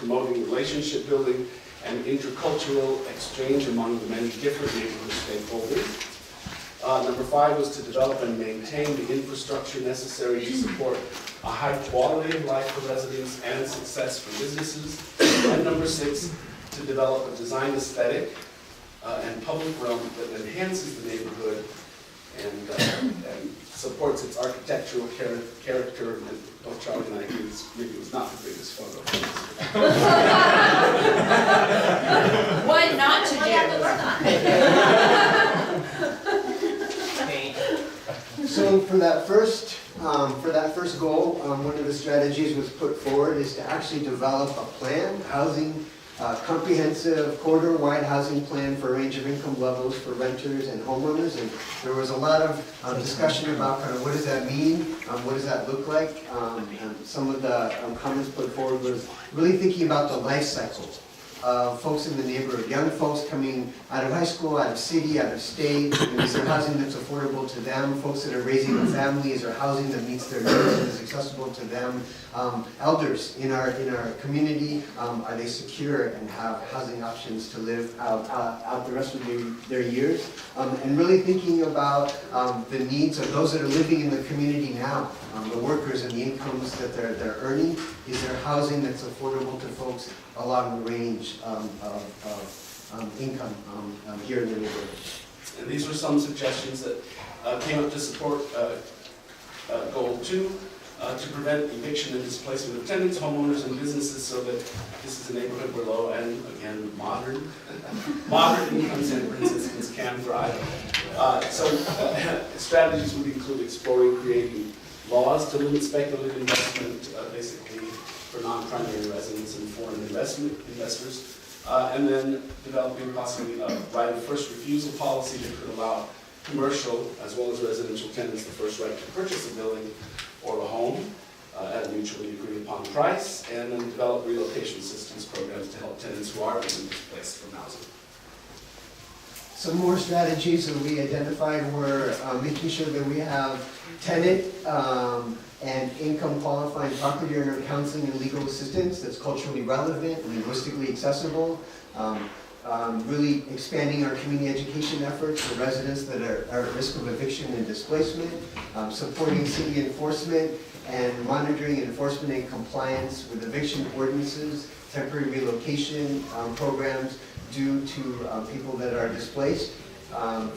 promoting relationship building and intercultural exchange among the many different neighborhood stakeholders. Number 5 was to develop and maintain the infrastructure necessary to support a high quality of life for residents and success for businesses. And number 6, to develop a design aesthetic and public realm that enhances the neighborhood and supports its architectural character. And both Charlie and I agree this really was not the biggest photo. What not to do? So for that first goal, one of the strategies was put forward is to actually develop a plan, comprehensive corridor-wide housing plan for a range of income levels for renters and homeowners. And there was a lot of discussion about kind of what does that mean, what does that look like. And some of the comments put forward was really thinking about the life cycle of folks in the neighborhood, young folks coming out of high school, out of city, out of state. Is there housing that's affordable to them? Folks that are raising a family, is there housing that meets their needs and is accessible to them? Elders in our community, are they secure and have housing options to live out the rest of their years? And really thinking about the needs of those that are living in the community now, the workers and the incomes that they're earning. Is there housing that's affordable to folks along the range of income here in the neighborhood? And these were some suggestions that came up to support Goal 2, to prevent eviction and displacement of tenants, homeowners, and businesses, so that this is a neighborhood where low and, again, modern income citizens can thrive. Strategies would include exploring creating laws to limit speculative investment, basically for non-primary residents and foreign investors, and then developing possibly a right of first refusal policy that could allow commercial as well as residential tenants the first right to purchase a building or a home at a mutually agreed upon price, and then develop relocation assistance programs to help tenants who are being displaced from housing. Some more strategies that we identified were making sure that we have tenant and income qualifying property owner counseling and legal assistance that's culturally relevant, linguistically accessible, really expanding our community education efforts for residents that are at risk of eviction and displacement, supporting city enforcement and monitoring enforcement and compliance with eviction ordinances, temporary relocation programs due to people that are displaced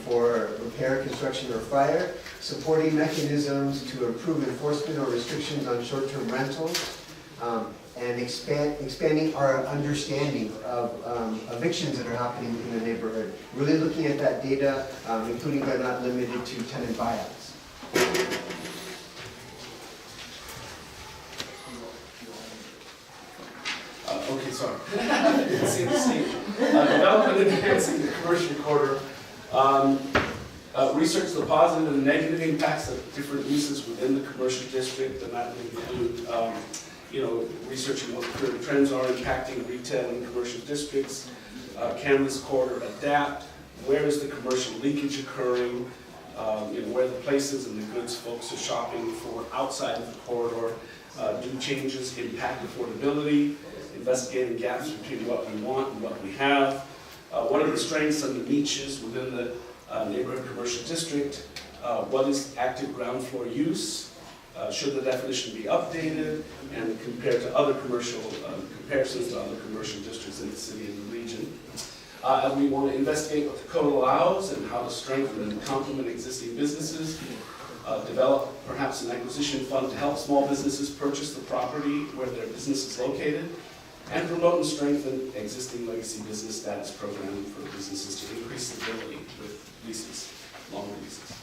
for repair, construction, or fire, supporting mechanisms to improve enforcement or restrictions on short-term rentals, and expanding our understanding of evictions that are happening in the neighborhood. Really looking at that data, including but not limited to tenant buyouts. Okay, sorry. Didn't see the scene. Development and enhancing the commercial corridor. Research the positive and negative impacts of different uses within the commercial district, and that would include researching what the current trends are impacting retail and commercial districts. Can this corridor adapt? Where is the commercial leakage occurring? Where the places and the goods folks are shopping for outside of the corridor. Do changes impact affordability? Investigating gaps between what we want and what we have. What are the strengths and the niches within the neighborhood commercial district? What is active ground floor use? Should the definition be updated and compared to other comparisons to other commercial districts in the city and the region? And we want to investigate what the code allows and how to strengthen and complement existing businesses. Develop perhaps an acquisition fund to help small businesses purchase the property where their business is located, and promote and strengthen existing legacy business status program for businesses to increase stability with leases, longer leases.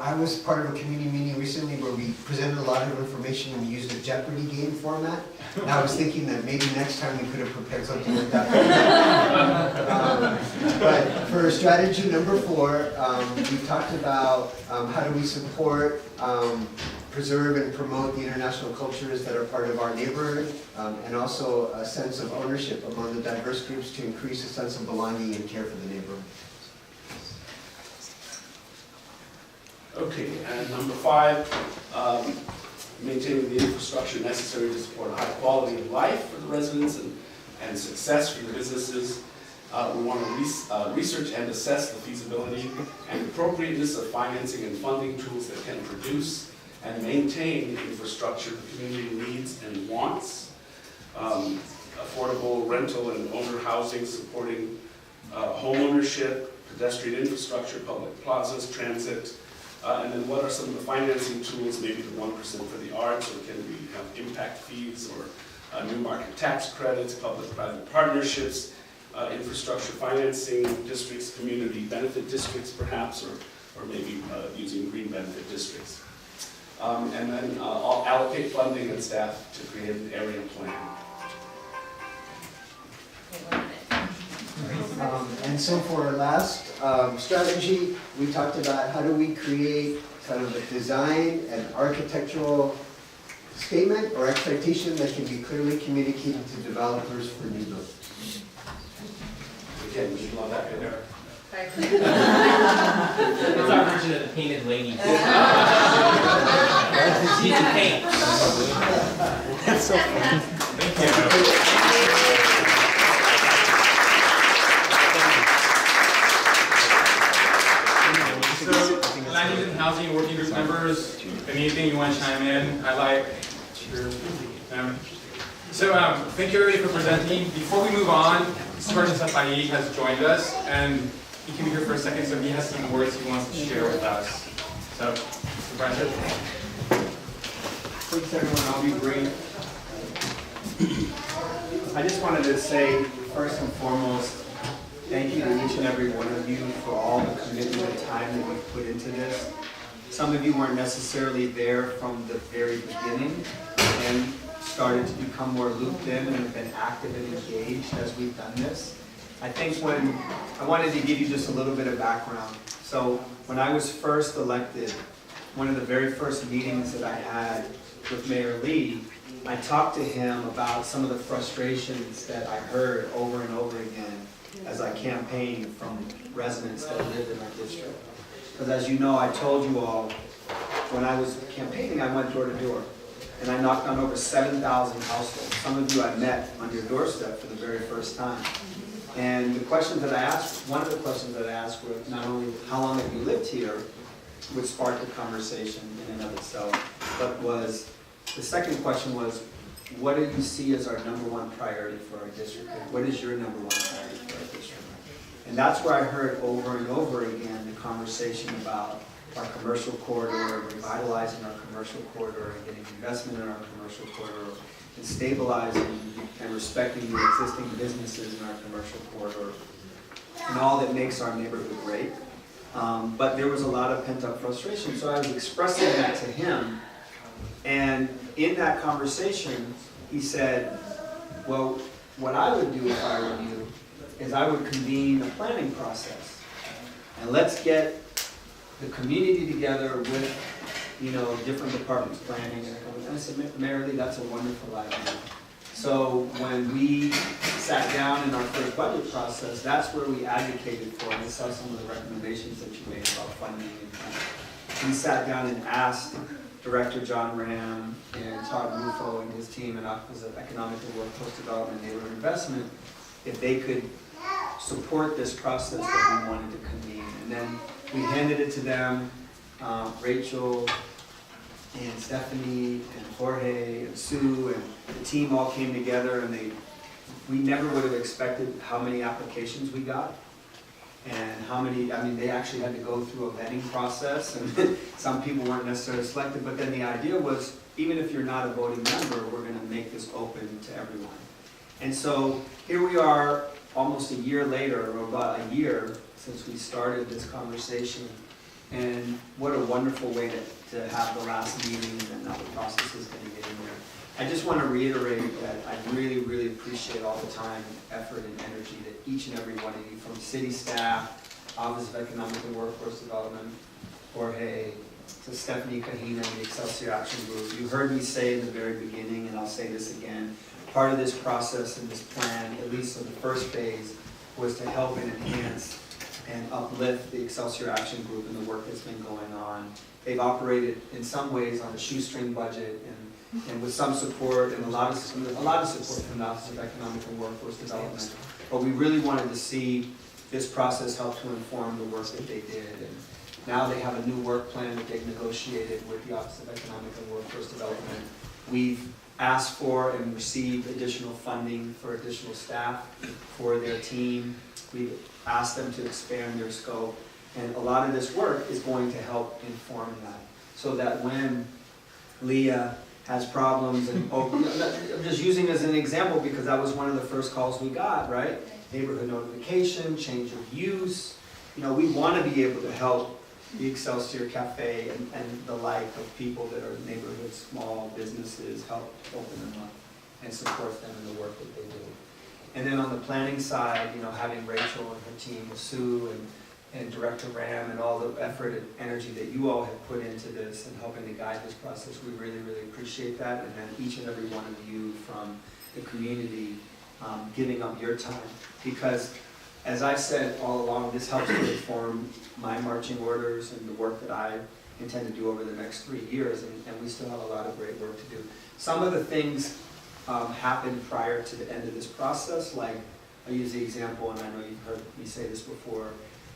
I was part of a community meeting recently where we presented a lot of information and we used a Jeopardy game format. And I was thinking that maybe next time we could have prepared something like that. But for strategy number 4, we talked about how do we support, preserve, and promote the international cultures that are part of our neighborhood, and also a sense of ownership among the diverse groups to increase a sense of belonging and care for the neighborhood. Okay, and number 5, maintaining the infrastructure necessary to support a high quality of life for the residents and success for the businesses. We want to research and assess the feasibility and appropriateness of financing and funding tools that can produce and maintain the infrastructure the community needs and wants. Affordable rental and owner housing supporting home ownership, pedestrian infrastructure, public plazas, transit, and then what are some of the financing tools, maybe the 1% for the arts, or can we have impact fees, or new market tax credits, public-private partnerships, infrastructure financing districts, community benefit districts perhaps, or maybe using green benefit districts. And then I'll allocate funding and staff to create an area plan. And so for our last strategy, we talked about how do we create kind of a design and architectural statement or expectation that can be clearly communicated to developers for new builds. Again, we should love that right there. It's our version of the painted lady. She's a paint. That's so funny. Thank you. So, land use and housing working group members, if anything you want to chime in, highlight. Thank you everybody for presenting. Before we move on, Sergeant Safai has joined us, and he can be here for a second, so he has some words he wants to share with us. So, Mr. Bradford. Thanks everyone, I'll be brief. I just wanted to say, first and foremost, thank you to each and every one of you for all the commitment and time that you've put into this. Some of you weren't necessarily there from the very beginning and started to become more looped in and have been active and engaged as we've done this. I think I wanted to give you just a little bit of background. So when I was first elected, one of the very first meetings that I had with Mayor Lee, I talked to him about some of the frustrations that I heard over and over again as I campaigned from residents that lived in our district. Because as you know, I told you all, when I was campaigning, I went door to door. And I knocked on over 7,000 households. Some of you I met on your doorstep for the very first time. And the questions that I asked, one of the questions that I asked were not only how long have you lived here, which sparked a conversation in and of itself, but the second question was, what do you see as our #1 priority for our district? What is your #1 priority for our district? And that's where I heard over and over again the conversation about our commercial corridor, revitalizing our commercial corridor, and getting investment in our commercial corridor, and stabilizing and respecting the existing businesses in our commercial corridor, and all that makes our neighborhood great. But there was a lot of pent-up frustration, so I was expressing that to him. And in that conversation, he said, well, what I would do if I were you is I would convene a planning process. And let's get the community together with, different departments, planning. And I said, Mayor Lee, that's a wonderful idea. So when we sat down in our first budget process, that's where we advocated for, and I saw some of the recommendations that you made about funding. And we sat down and asked Director John Ram and Todd Rufo and his team in Office of Economic and Workforce Development and Neighborhood Investment if they could support this process that we wanted to convene. And then we handed it to them, Rachel and Stephanie and Jorge and Sue and the team all came together, and we never would have expected how many applications we got. And how many, they actually had to go through a vetting process, and some people weren't necessarily selected, but then the idea was, even if you're not a voting member, we're gonna make this open to everyone. And so, here we are, almost a year later, or about a year since we started this conversation, and what a wonderful way to have the last meeting, and now the process is gonna get in there. I just want to reiterate that I really, really appreciate all the time, effort, and energy that each and every one of you, from city staff, Office of Economic and Workforce Development, Jorge, to Stephanie Kahina and the Excelsior Action Group. You heard me say in the very beginning, and I'll say this again, part of this process and this plan, at least in the first phase, was to help and enhance and uplift the Excelsior Action Group and the work that's been going on. They've operated in some ways on a shoestring budget and with some support and a lot of support from the Office of Economic and Workforce Development. But we really wanted to see this process help to inform the work that they did. And now they have a new work plan that they've negotiated with the Office of Economic and Workforce Development. We've asked for and received additional funding for additional staff for their team. We've asked them to expand their scope. And a lot of this work is going to help inform that. So that when Leah has problems, and I'm just using as an example because that was one of the first calls we got, right? Neighborhood notification, change of use. We want to be able to help the Excelsior Cafe and the like of people that are neighborhood small businesses, help open them up and support them in the work that they do. And then on the planning side, having Rachel and her team with Sue and Director Ram and all the effort and energy that you all have put into this and helping to guide this process, we really, really appreciate that. And then each and every one of you from the community giving up your time. Because as I've said all along, this helps to inform my marching orders and the work that I intend to do over the next 3 years, and we still have a lot of great work to do. Some of the things happened prior to the end of this process, like I use the example, and I know you've heard me say this before,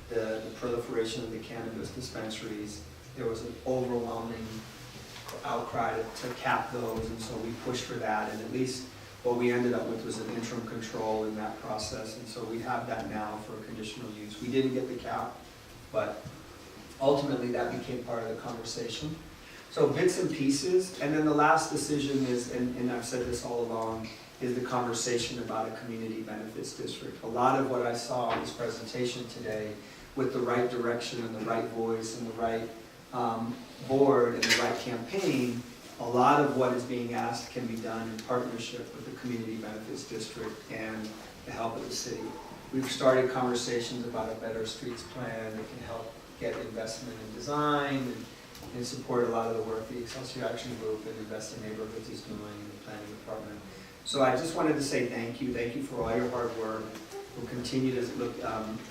the proliferation of the cannabis dispensaries. There was an overwhelming outcry to cap those, and so we pushed for that, and at least what we ended up with was an interim control in that process, and so we have that now for conditional use. We didn't get the cap, but ultimately that became part of the conversation. So bits and pieces, and then the last decision is, and I've said this all along, is the conversation about a community benefits district. A lot of what I saw in this presentation today, with the right direction and the right voice and the right board and the right campaign, a lot of what is being asked can be done in partnership with the Community Benefits District and the help of the city. We've started conversations about a better streets plan that can help get investment in design and support a lot of the work the Excelsior Action Group and Invest in Neighborhoods is doing in the planning department. So I just wanted to say thank you. Thank you for all your hard work. We'll continue to look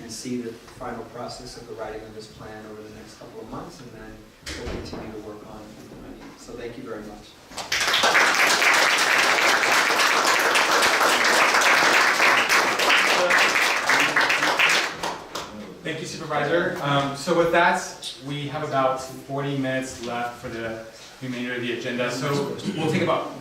and see the final process of the writing of this plan over the next couple of months, and then we'll continue to work on implementing it. So thank you very much. Thank you, Supervisor. So with that, we have about 40 minutes left for the remainder of the agenda. So we'll take about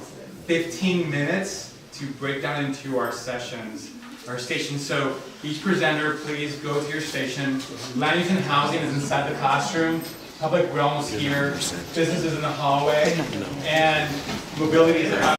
15 minutes to break down into our sessions, our stations. So each presenter, please go to your station. Land use and housing is inside the classroom. Public realm is here. Business is in the hallway. And mobility is out.